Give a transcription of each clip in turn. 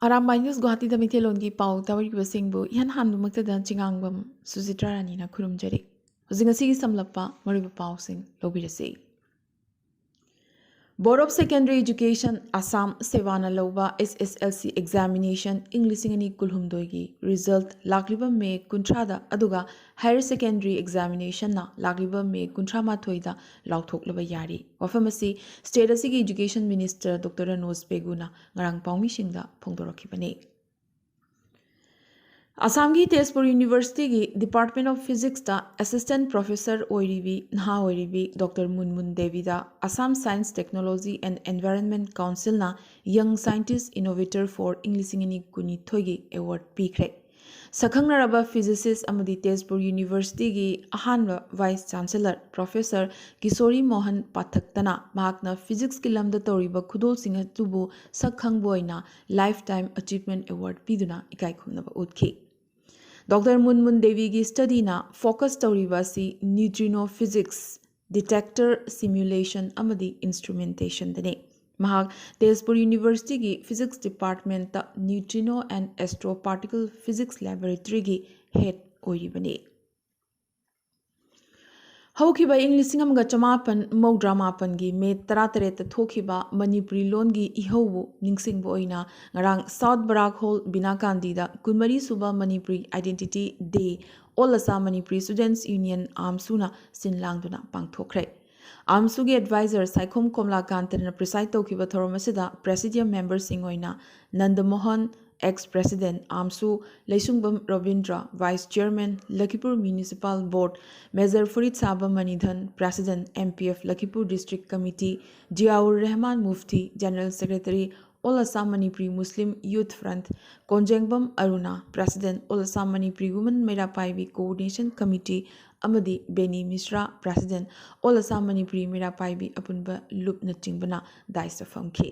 Arambai News Guwahati da Mithelongi Pau Tawari Yan Handumakta da Chingangbam Suzitra na Kurumjari. Zingasi Samlapa Mariba Pau Sing Lobirasi. Board of Secondary Education Assam Sevana Loba SSLC examination English Ingani Kulhumdoigi result Lakliba May Kuntrada Aduga Higher Secondary examination na Lakliba May Kuntrama Toida Lautok Laba Yari. Wafamasi State Education Minister Dr. Anos Beguna Ngarang Pangmi Singda Pongdorakibane. Assam की Tezpur university की department of physics दा assistant professor ओइरिबी नहा ओइरिबी doctor Munmun Devi दा Assam science technology and environment council ना young scientist innovator for इंग्लिशिंगनी कुनी थोगी अवार्ड पीखरे सखंगनरबा फिजिसिस्ट अमदी तेजपुर यूनिवर्सिटी की अहानवा vice chancellor professor Kishori Mohan पाठकतना महाकना फिजिक्स की लमदा तौरिबा खुदोल सिंह तुबु सखंगबोइना लाइफ टाइम अचीवमेंट अवार्ड पीदुना इकाई खुमनबा उतखी Dr. Munmun Devi की स्टडी ना फोकस तौरीबासी न्यूट्रिनो फिजिक्स डिटेक्टर सिमुलेशन अमदी इंस्ट्रूमेंटेशन दने महाग तेजपुर यूनिवर्सिटी की फिजिक्स डिपार्टमेंट ता neutrino and astro particle physics laboratory की हेड ओइरिबने हौखिबा इंग्लिशिंग अमगा चमापन मौद्रा मापन की मे तरातरेत थोखिबा मणिपुरी लोन की इहौबु निंगसिंगबो ओइना ngarang साउथ बराक होल बिना कांदीदा कुनमरी सुबा Manipuri identity day all Assam Manipuri students union आमसुना सिनलांगदुना पांगथोखरे आमसुगी एडवाइजर साइखोम कोमलाकांतन प्रिसाइड तौखिबा थोरमसिदा प्रेसिडियम मेंबर सिंग ओइना Nandamohan ex president AMSU Leisungbam Rabindra vice chairman Lakhipur municipal board major Farid Saba Manidhan president MPF Lakhipur district committee Ziaur Rahman Mufti general secretary all Assam Manipuri Muslim youth front Konjengbam Aruna president all Assam Manipuri women Meirapaibi coordination committee अमदी बेनी मिश्रा प्रेसिडेंट ऑल असम मणिपुरी मेरापाइबी अपुनबा लुपना चिंबना दायित्व फमखी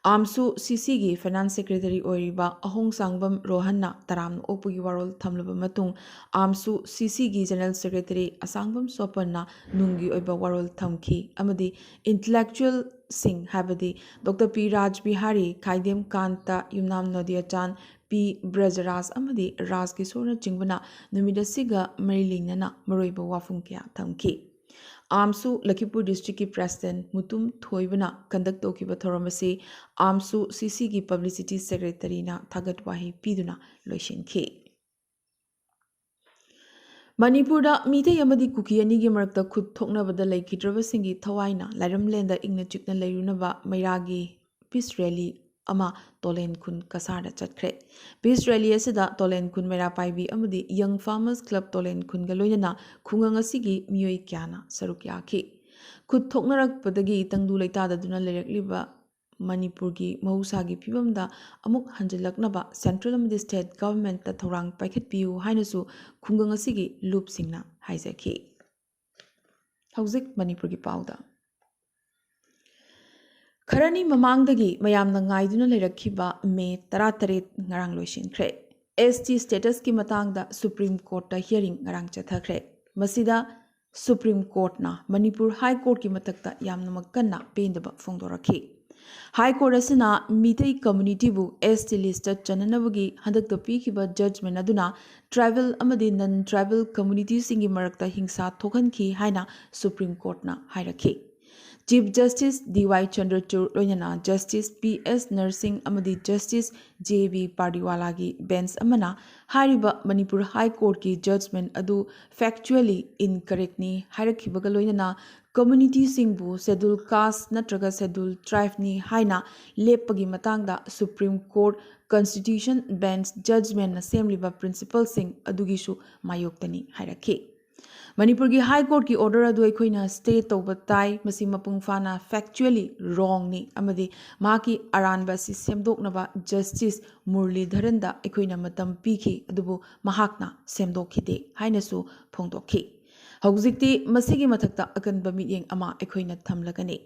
आमसु सीसी की फाइनेंस सेक्रेटरी ओइरिबा अहोंग सांगबम रोहन्ना तराम ओपुगी वारोल थमलबा मतुंग आमसु सीसी की जनरल सेक्रेटरी असांगबम सोपन्ना नुंगी ओइबा वारोल थमखी अमदी इंटेलेक्चुअल सिंह हाबदी doctor P Raj Bihari Khaidem Kanta Yumnam Nadiyachan P Brajaraj अमदी राज किशोरना चिंगबना नुमिदसिगा मरिलिंगना मरोइबा वाफुंग क्या थमखी आमसु लखीपुर डिस्ट्रिक्ट की प्रेसिडेंट मुतुम थोइबना कंडक्ट तौखिबा थोरमसी आमसु सीसी की पब्लिसिटी सेक्रेटरी ना थागत वाही पीदुना लोइसिनखी मणिपुरदा मीते यमदी कुकी अनि गी मरकता खुद थोकनबदा लेखिद्रबसिंगी थवाइना लाइरमलेंदा इग्ना चिकना लेरुनबा मैरागी पीस रैली अमा तोलेन खुन कसारदा चटख्रे पीस रैली असिदा तोलेन खुन मेरा पाइबी अमदी यंग फार्मर्स क्लब तोलेन खुन गा लोइनना खुंगंग असिगी मियोय क्याना सरुक याखी खुद थोकनरकपदगी तंगदु लेताददुना लेरकलिबा मणिपुर की महौसागी फिवमदा अमुक हंजिलकनबा सेंट्रल अमदी स्टेट गवर्नमेंट ता थौरांग पाइखतपियु हाइनसु खुंगंग असिगी लूपसिंगना हाइजखी हौजिक मणिपुर की पाउदा खरनी ममांगदगी मयामना ngaiduna lerakhiba मे 13 ngarang loisinkhre ST status की matangda सुप्रीम कोर्ट ता hearing ngarang chathakre masida supreme court ना मणिपुर हाई कोर्ट की मतकता यामना मक्कना पेंदबा फोंदोरखी हाई कोर्ट असना मितई कम्युनिटी बु ST लिस्ट चननबगी हदक पीखिबा जजमेंट अदुना ट्राइबल अमदी नन ट्राइबल कम्युनिटी सिंगी मरकता हिंसा थोखनखी हाइना सुप्रीम कोर्ट ना हाइरखी चीफ जस्टिस DY चंद्रचूड़ लोइनना जस्टिस PS नरसिंह अमदी जस्टिस JB पार्डीवाला की बेंच अमना हारिबा मणिपुर हाई कोर्ट की जजमेंट अदु फैक्चुअली इनकरेक्टनी हाइरखिबगा लोइनना कम्युनिटी सिंगबु शेड्यूल कास्ट नत्रगा शेड्यूल ट्राइब हाइना लेपगी मतंगदा supreme court constitution bench judgment सेमलिबा principal सिंग अदुगिसु मायोक्तनी हाइरखी मणिपुर की हाई कोर्ट की ऑर्डर अदु अखोइना स्टे तौब ताई मसी मपुंग फाना फैक्चुअली रॉन्ग नि अमदी माकी अरानबा सि सेमदोकनबा जस्टिस मुरलीधरनदा अखोइना मतम पीखी अदुबु महाकना सेमदोखिदे हाइनसु फोंदोखी हौजिक्ति मसिगी मथक्ता अकनबा मियेंग अमा अखोइना थमलगनी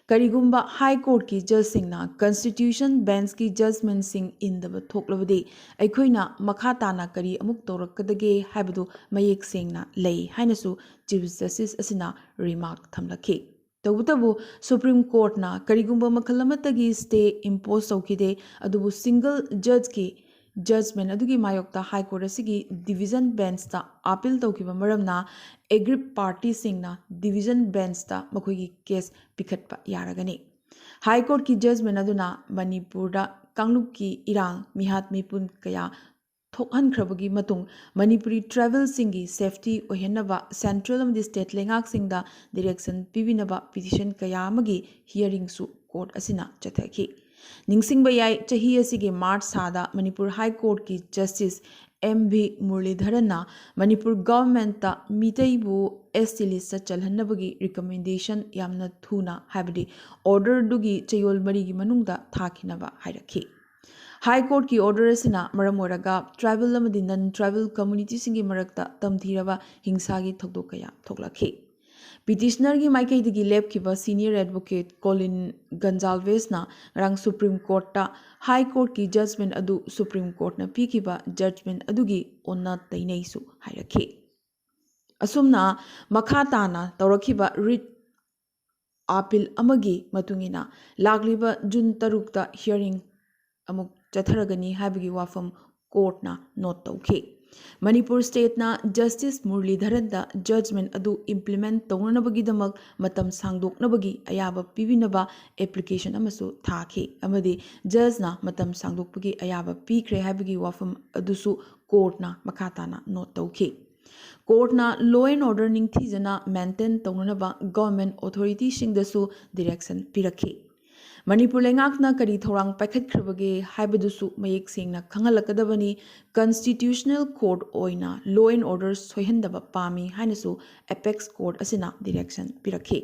करिगुम्बा हाई कोर्ट की जज सिंगना कॉन्स्टिट्यूशन बेंच की जजमेंट सिंग इंदब थोकलबदे अखोइना मखा ताना करी अमुक तौरकदगे हाइबदु मयेक सेंगना लई हाइनसु चीफ जस्टिस असिना रिमार्क थमलखी तबुतबु सुप्रीम कोर्ट ना करिगुंबा मखलमतगी स्टे इम्पोज तौखिदे अदुबु सिंगल जज की जजमेंट अदुगी मायोक्ता हाई कोर्ट असिगी डिवीजन बेंच ता अपील तौखिबा मरमना एग्रीप पार्टी सिंगना डिवीजन बेंच ता मखोगी केस पिखटपा यारगनी हाई कोर्ट की जजमेंट अदुना मणिपुर दा कांगलुप की इरांग मिहात मिपुन कया थोकहनख्रबगी मतुंग मणिपुरी ट्राइबल सिंगी सेफ्टी ओहेनबा सेंट्रल अमदी स्टेट लेंगाक सिंगदा डायरेक्शन पिबिनबा पिटिशन कया अमगी हियरिंग सु कोर्ट असिना चथखि निंगसिंगबा याय चही असिगे मार्च सादा मणिपुर हाई कोर्ट की जस्टिस MV मुरलीधरना मणिपुर गवर्नमेंट मीतैबु ST लिस्ट चलहन्नबगी रिकमेंडेशन यामना थुना हाबदी ऑर्डर दुगी चयोल मरीगी मनुंगदा थाखिनबा हाइरखि हाई कोर्ट की ऑर्डर असिना मरम ओरगा ट्राइबल अमदी नन ट्राइबल कम्युनिटी सिंगी मरक्ता तमथीरबा हिंसागी थोकदोक कया थोकलखि पिटिशनर की माइकैदगी लेपखिबा सीनियर एडवोकेट कोलिन गंजाल्वेसना रंग सुप्रीम कोर्ट ता हाई कोर्ट की जजमेंट अदु सुप्रीम कोर्ट ना पीखिबा जजमेंट अदुगी ओन्ना तैनैसु हाइरखि असुमना मखा ताना तौरखिबा रिट अपील अमगी मतुंगिना लागलिबा जून 3 ता हियरिंग अमुक चथरगनी हाबगी वाफम कोर्टना नोट तौखि मणिपुर स्टेटना जस्टिस मुरलीधरन दा जजमेंट अदु इम्प्लीमेंट तौननबगीदमक मतम सांगदोकनबगी अयाबा पिबिनबा एप्लीकेशन अमसु थाखि अमदी जजना मतम सांगदोकबगी अयाबा पीख्रे हाबगी वाफम अदुसु कोर्टना मखाताना नोट तौखि कोर्टना लॉ एंड ऑर्डर निंगथीजना मेंटेन तौननबा गवर्नमेंट ऑथोरिटी सिंगदसु डायरेक्शन पिरखि मणिपुर लेंगाकना करी थौरांग पाइखटख्रबगे हाइबदुसु मयेक सेंगना खंगलकदबनी कॉन्स्टिट्यूशनल कोर्ट ओइना लॉ एंड ऑर्डर सोहनदबा पामी हाइनसु एपेक्स कोर्ट असिना डायरेक्शन पिरखि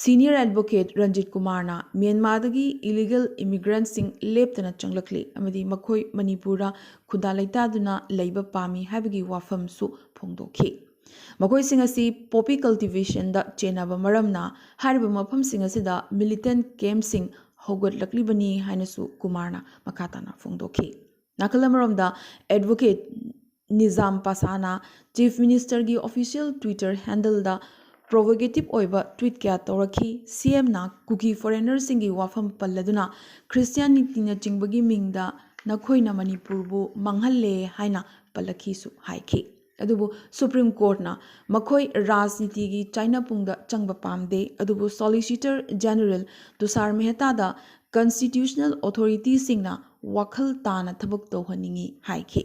सीनियर एडवोकेट रंजित कुमारना म्यांमारदगी इलीगल इमिग्रेंट सिंग लेप्तना चंगलखले अमदी मखोय मणिपुरा खुदा लेतादुना लैबा पामी हाइबगी वाफमसु फोंदोखि मखोय सिंग असि पॉपी कल्टिवेशन दा चेनाबा मरमना हारिबा मफम सिंग असिदा मिलिटेंट कैम्प सिंग होगतलक्लिबनी हाइनसु कुमारना मखाताना फोंदोखि नाकलमरमदा एडवोकेट निजाम पासाना चीफ मिनिस्टर की ऑफिशियल ट्विटर हैंडल दा प्रोवोगेटिव ओइबा ट्वीट क्या तौरखि CM ना कुकी फॉरेनर सिंगी वाफम पल्लदुना क्रिश्चियनिटीना चिंगबगी मिंगदा नखोइना मणिपुरबु मंगहल्ले हाइना पल्लखिसु हाइखि अदुबु सुप्रीम कोर्ट ना मखोई राजनीति की चाइना पुंगदा चंगबा पामदे अदुबु सॉलिसिटर जनरल तुषार मेहता दा कॉन्स्टिट्यूशनल अथॉरिटी सिंगना वखल ताना थबक तौहनिंगी हाइखि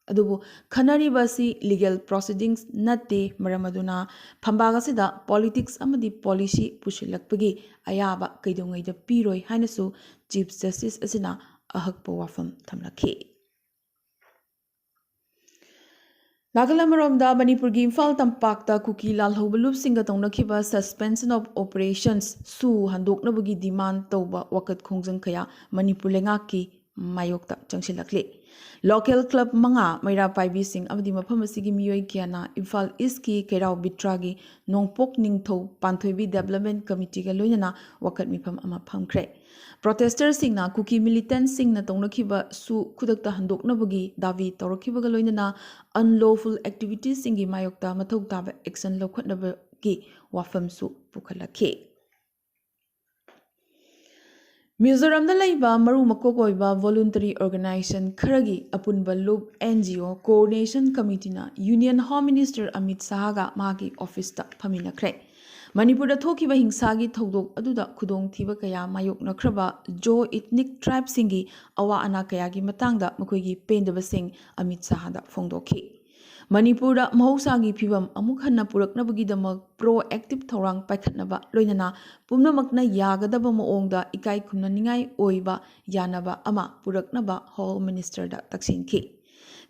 अदुबु खनरिबासी लीगल प्रोसीडिंग्स नत्ते मरमदुना फंबागसिदा पॉलिटिक्स अमदी पॉलिसी पुशिलक्पगी अयाबा कैदोंगैदा पीरोय हाइनसु चीफ जस्टिस असिना अहकपो वाफम थमलखि नागालैंड मणिपुर की इम्फाल तंपाक्ता कुकी लालहौबलुप सिंगा तौनखिबा सस्पेंशन ऑफ ऑपरेशंस सु हंदोकनबगी डिमांड तौबा वकत खोंजंग खया मणिपुर लेंगाकी मायोक्ता चंगसिलक्ले लोकल क्लब मंगा मैरा पाइबी सिंह अमदी मफम असिगी मियोय कियाना इम्फाल ईस्ट की केराव बिट्रागी नोंगपोक निंगथौ पांथोइबी डेवलपमेंट कमिटी का लोइनना वकत मिफम अमा फमख्रे प्रोटेस्टर सिंगना कुकी मिलिटेंट सिंगना तौनखिबा सु खुदक्ता हंदोकनबगी दावी तौरखिबगा लोइनना अनलॉफुल एक्टिविटीज सिंगी मायोक्ता मथौ ताबा एक्शन लौखटनबगी वाफमसु पुखलखि मिजोरम मरु मकोक वॉलंटरी ऑर्गेनाइजेशन खरगी अपुनबा लुप NGO coordination कमिटीना union home minister Amit शाहगा मागी ऑफिस ता फमिनख्रे मणिपुर थोकिबा हिंसागी थौदोक अदुदा खुदोंग थीबा कया मायोकनख्रबा जो इथनिक ट्राइब सिंगी अवा अना कयागी मतांगदा मखोइगी पेंदबा सिंग अमित शाहदा फोंदोखि मणिपुर महौसागी फिवम अमुक हन्ना पुरकनबगीदमक प्रोएक्टिव थौरांग पाइखटनबा लोइनना पुमनमकना यागदबा मओंगदा इकाई खुमननिंगाई ओइबा यानबा अमा पुरकनबा होम मिनिस्टर दा तक्सिनखि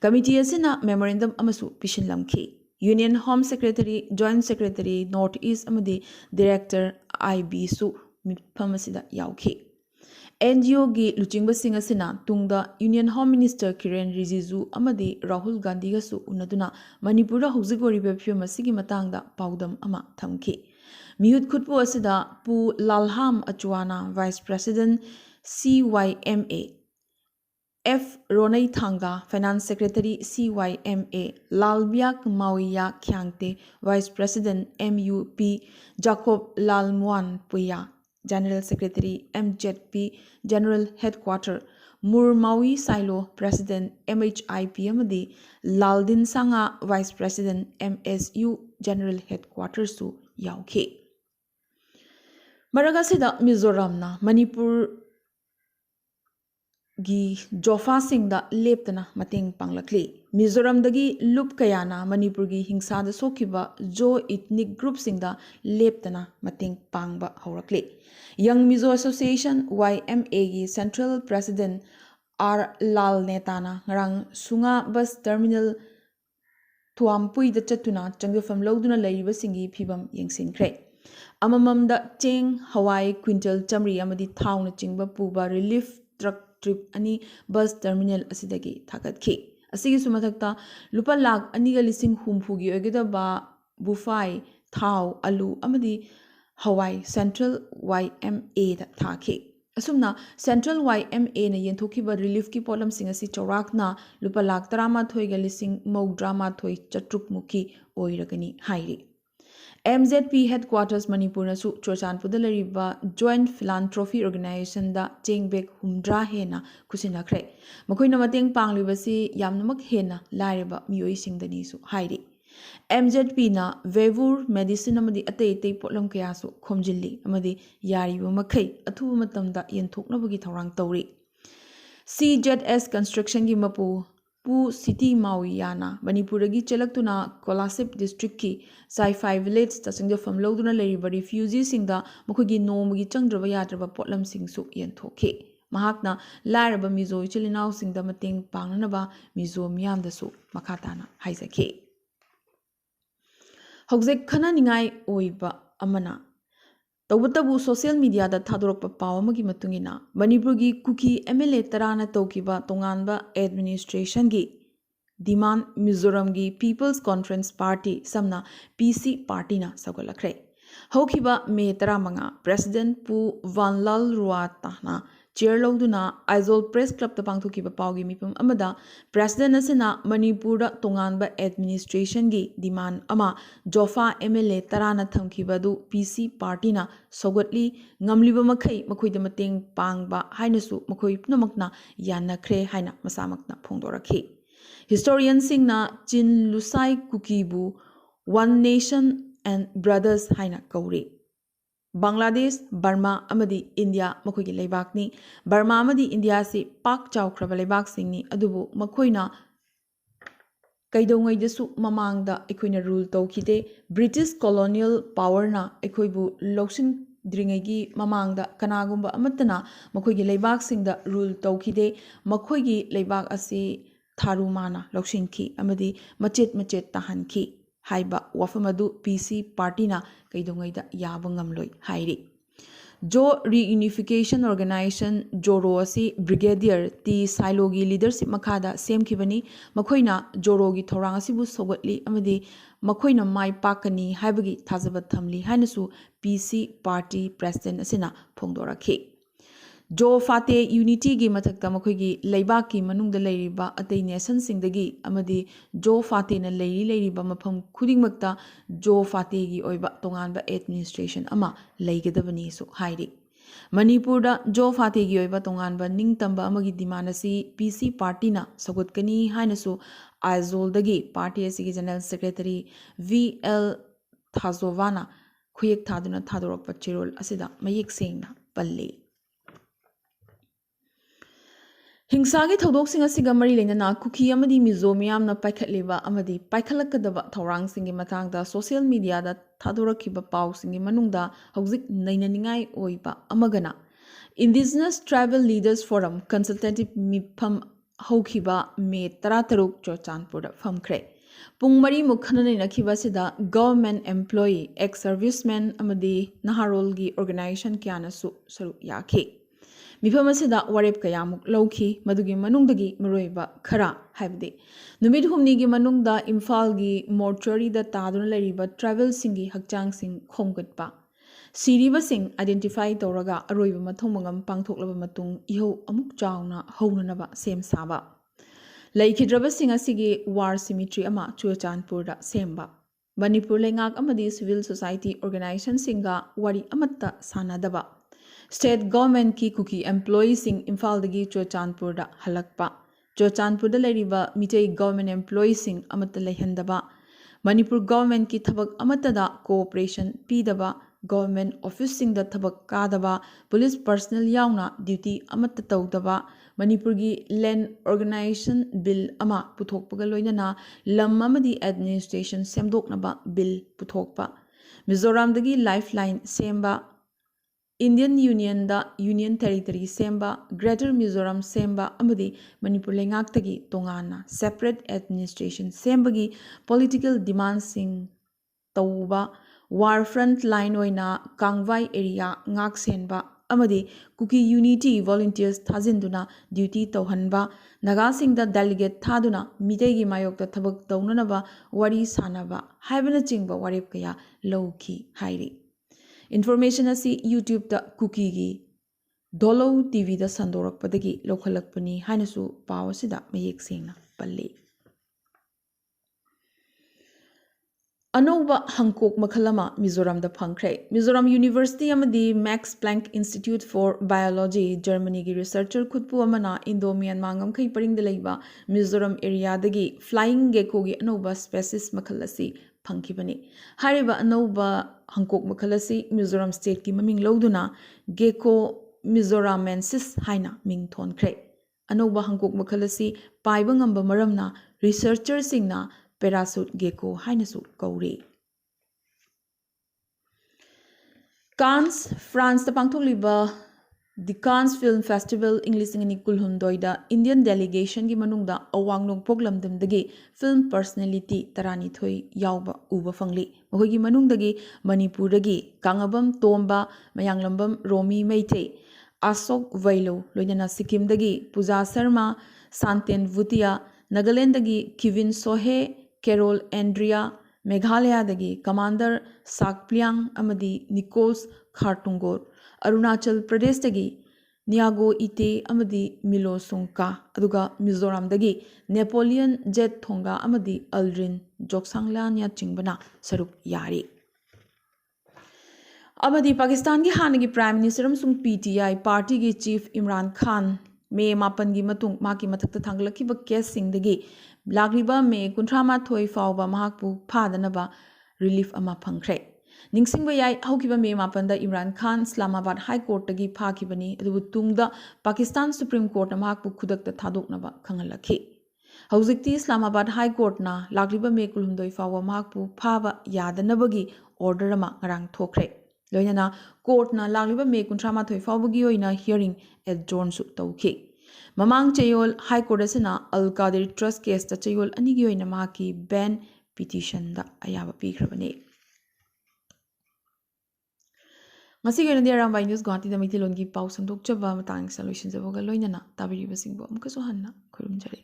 कमिटी असिना मेमोरेंडम अमसु पिशिनलमखि union home secretary joint secretary north east अमदी डायरेक्टर IB सु मिफमसिदा याउखि NGO की लुचिंगबसिंग असिना तुंगदा union home minister Kiren Rijiju अमदी राहुल गांधी गसु उनदुना मणिपुर हौजिक ओरिबा फिल्म असिगी मतांगदा पाउदम अमा थमखि मिहुत खुटपु असिदा पु लालहाम अचुआना vice president CYMA F. Ronay Thanga, Finance Secretary CYMA, Lalbiak Mauiya Kyangte, Vice President MUP, Jacob Lalmuan Puya, General Secretary MZP, General Headquarter, Mur Maui Silo, President MHIPMD, Laldin Sanga, Vice President MSU, General Headquarters Su Yauke. Maragasida Mizoramna, Manipur gi jofa singda leptana mating panglakli Mizoram dagi lup kayana Manipur gi hingsa da sokiba jo ethnic group singda leptana mating pangba haurakli Young Mizo Association YMA gi Central President R Lal Netana ngarang sunga bus terminal Tuampui da chatuna changgafam lauduna layriba singi phibam yengsinkre amamamda cheng Hawaii quintal chamri amadi thauna chingba puba relief truck trip ani bus terminal asidagi thakatki asigi sumathakta lupa lakh aniga lising humfugi ogedaba bufai thau alu amadi Hawaii Central YMA da thaki asumna Central YMA na yenthokiba relief ki polam singa si chawrakna lupa lakh tarama thoiga lising maudrama thoi chatruk mukhi oiragani hairi MZP Headquarters Manipur na su Chorchanpur lariba Joint Philanthropy Organization da Chengbek Humdra hena kusinakre makoina mateng panglibasi yamnamak hena lariba miyoi singdani su hairi MZP na Vevur Medicine amadi atei atei potlam kaya su khomjilli amadi yariba makai athuba matamda yenthoknabagi thorang tawri CZS Construction gi mapu Pu City Mauyana, Manipuragi Chelaktuna, Kolasip District ki, Sci-Fi Village, Tasanga from Loduna Lariba refugees sing the Mukugi no Mugi Chandrava Yatrava Potlam sing su yentoke. Mahakna, Laraba Mizo Chilinau sing the Mating Panganaba, Mizo Miam the su, Makatana, Haizake. Hoxek Kananingai Oiba Amana. Tawatabu social media da thadorokpa pawamagi matungina Manipurgi kuki MLA tarana tokiba tonganba administration gi demand Mizoram gi People's Conference Party samna PC party na sagolakre hokiba me taramanga President Pu Vanlal Ruatana chair loduna Aizol Press Club ta pangthokiba pawgi mipum amada President asina Manipur da tonganba administration gi demand ama Jofa MLA tarana thamkibadu PC party na Sogotli ngamliba makai makoida mateng pangba hainasu makoi punamakna yanakre haina masamakna phongdorakhi Historian singna Chin Lusai Kukibu One Nation and Brothers haina kauri Bangladesh, Burma amadi India makoigi leibakni Burma amadi India si pak chawkraba leibak singni adubu makoina kaidongai desu mamangda ekoina rule tawkhide British colonial power na ekoibu loksin dringegi mamangda kanagumba amatana makoigi leibak singda rule tawkhide makoigi leibak asi tharumana loksinki amadi machet tahanki haiba wafamadu PC party na kaidongaida yabangamloi hairi Jo Reunification Organization Joro asi Brigadier T Sailogi leadership makada semkibani makoina Joro gi thorang asibu sogotli amadi makoina mai pakani haibagi thajaba thamli hainasu PC party president asina phongdorakhi Jo Fate Unity gi mathakta makoigi leibaki manungda leiriba atei nation singdagi amadi Jo Fate na leiriba mafam khudingmakta Jo Fate gi oiba tonganba administration ama leigedabani su hairi Manipur da Jo Fate gi oiba tonganba ningtamba amagi dimanasi PC party na sagotkani hainasu Aizol dagi party asigi general secretary VL Thazovana khuyek thaduna thadorokpa chirol asida mayek sengna palle Hingsagi thodok asiga mari leinana kuki amadi mizo miyamna paikhatleba amadi paikhalakadaba thorang singi matangda social media da thadorakiba paw singi manungda hojik nainaningai oiba amagana Indigenous Tribal Leaders Forum Consultative Mipam Hokiba Me Tarataruk Chorchanpur Famkre Pung Mari Mukhanani Nakiba Sida Government Employee Ex-Servicemen Amadi Naharolgi Organization Kianasu Saru Yaki Mifamasida Warep Kayamuk Loki, Madugi Manungdagi Maroiba Kara Habdi. Numid Humnigi Manungda Imfalgi Mortuary da Tadun Lariba Travel Singi Hakchang Sing Khomgatpa. Siribasing identify tawraga aroiba mathong mangam pangthoklaba matung ihau amuk chawna hounanaba sem saba. Laikhidrabasing asigi war cemetery ama Churachandpurda semba. Manipur lengak amadi civil society organization singa wari amatta sanadaba. State government ki kuki employees sing Imphaldagi Churachandpurda halakpa. Churachandpurda leriba mitei government employees sing amatta lehendaba. Manipur government ki thabak amatada cooperation pidaba. Government office sing da thabak kadaba. Police personnel yauna duty amatta tawdaba. Manipur gi land organization bill ama puthokpaga loinana lam amadi administration semdoknaba bill puthokpa. Mizoram dagi lifeline semba. Indian Union da Union Territory semba, Greater Mizoram semba amadi Manipur lengaktagi tongana separate administration sembagi political demands sing tauba war front line oina Kangwai area ngak senba amadi Kuki Unity volunteers thazinduna duty tauhanba naga sing da delegate thaduna mitegi mayok da thabak taunanaba wari sanaba haibana chingba warep kaya lowki hairi. Information asi YouTube da cookie gi Dolo TV da sandorak padagi lokhalakpani hainasu pawasida mayek sengna palli. Anova Hankok Makhalama Mizoram da Pankre. Mizoram University amadi Max Planck Institute for Biology Germany gi researcher Khutpu amana Indo-Myanmar ngamkai paring da leiba Mizoram area dagi flying gecko gi anova species makhalasi Pankibani. Hariba anova Hankok Makhalasi Mizoram State ki maming loduna Gecko Mizoramensis haina ming thon kre. Anova Hankok Makhalasi paibangamba maramna researchers singna parachute gecko haina su kauri. Cannes, France da pangtholiba The Cannes Film Festival English ingani kulhundoida Indian delegation gi manungda awangnong poglamdamdagi film personality tarani thoi yauba uba fangli mohogi manungdagi Manipurdagi Kangabam Tomba Mayanglambam Romi Meitei Asok Vailo loinana Sikimdagi Puja Sharma Santen Vutia Nagalandagi Kevin Sohe Carol Andrea Meghalayadagi Commander Sakplyang amadi Nichols Khartungor Arunachal Pradesh dagi Niago Ite amadi Milo Sungka aduga Mizoram dagi Napoleon Jet Thonga amadi Aldrin Joksangla Chingbana Saruk Yari. Amadi Pakistan gi hanagi Prime Minister amsung PTI party gi Chief Imran Khan May mapan gi matung maki mathakta thanglaki ba case sing dagi lagriba May kuntrama thoi fawba mahakpu phadanaba relief ama phangkhre. Ningsingba yai haukiba May mapanda Imran Khan Islamabad High Court tagi phakibani adubu tungda Pakistan Supreme Court mahakpu khudakta thadoknaba khangalakhi. Haujikti Islamabad High Court na lagriba May kulhumdoi fawba mahakpu phaba yadanabagi order ama ngarang thokre. Loinana court na lagriba May kuntrama thoi fawbagi oina hearing adjourn su tawki. Mamang Chayol High Court asina Al Qadir Trust case ta Chayol anigi oina mahaki ban petition da ayaba pikrabani. Ngasi gana dia Arambai News Guwahati da Maitilon gi pau sandok chaba matang solution jaboga loinana tabiri basingbo amkaso hanna khurum jare.